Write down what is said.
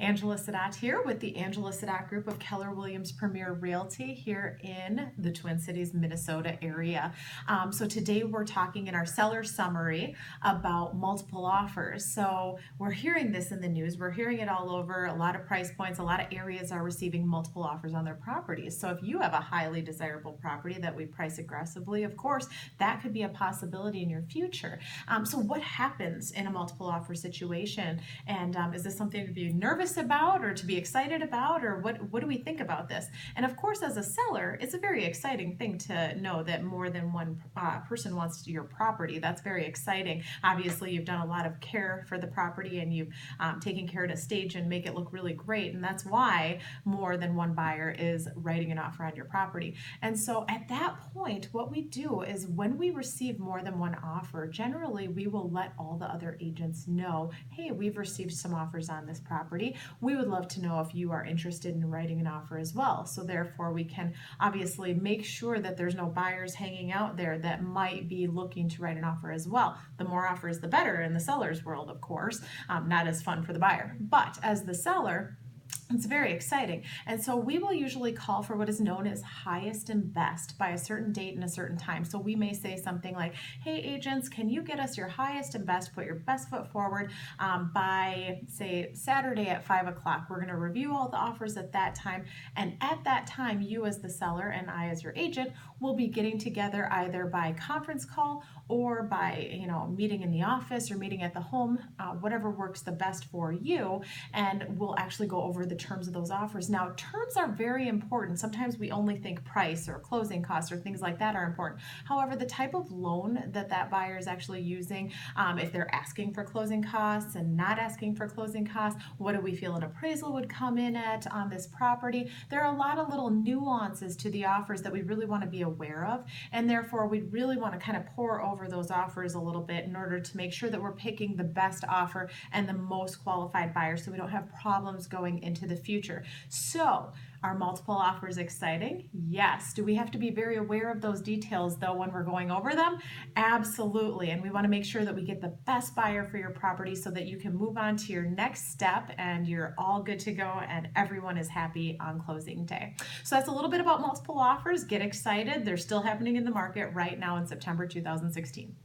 Angela Sadat here with the Angela Sadat Group of Keller Williams Premier Realty here in the Twin Cities, Minnesota area. So today we're talking in our seller summary about multiple offers. So we're hearing this in the news, we're hearing it all over. A lot of price points, a lot of areas are receiving multiple offers on their properties. So if you have a highly desirable property that we price aggressively, of course, that could be a possibility in your future. So what happens in a multiple offer situation? And is this something to be nervous about or to be excited about, or what do we think about this? And of course, as a seller, it's a very exciting thing to know that more than one person wants your property. That's very exciting. Obviously, you've done a lot of care for the property and you've taken care to stage and make it look really great, and that's why more than one buyer is writing an offer on your property. And so at that point, what we do is when we receive more than one offer, generally we will let all the other agents know, hey, we've received some offers on this property. We would love to know if you are interested in writing an offer as well. So therefore we can obviously make sure that there's no buyers hanging out there that might be looking to write an offer as well. The more offers, the better in the seller's world, of course. Not as fun for the buyer. But as the seller, it's very exciting. And so we will usually call for what is known as highest and best by a certain date and a certain time. So we may say something like, hey agents, can you get us your highest and best, put your best foot forward by say Saturday at 5 o'clock. We're gonna review all the offers at that time. And at that time, you as the seller and I as your agent will be getting together either by conference call or by meeting in the office or meeting at the home, whatever works the best for you. And we'll actually go over the terms of those offers. Now, terms are very important. Sometimes we only think price or closing costs or things like that are important. However, the type of loan that buyer is actually using, if they're asking for closing costs and not asking for closing costs, what do we feel an appraisal would come in at on this property? There are a lot of little nuances to the offers that we really want to be aware of, and therefore we really want to kind of pour over those offers a little bit in order to make sure that we're picking the best offer and the most qualified buyer so we don't have problems going into the future. So, are multiple offers exciting? Yes. Do we have to be very aware of those details though when we're going over them? Absolutely. And we want to make sure that we get the best buyer for your property so that you can move on to your next step and you're all good to go and everyone is happy on closing day. So that's a little bit about multiple offers. Get excited. They're still happening in the market right now in September 2016.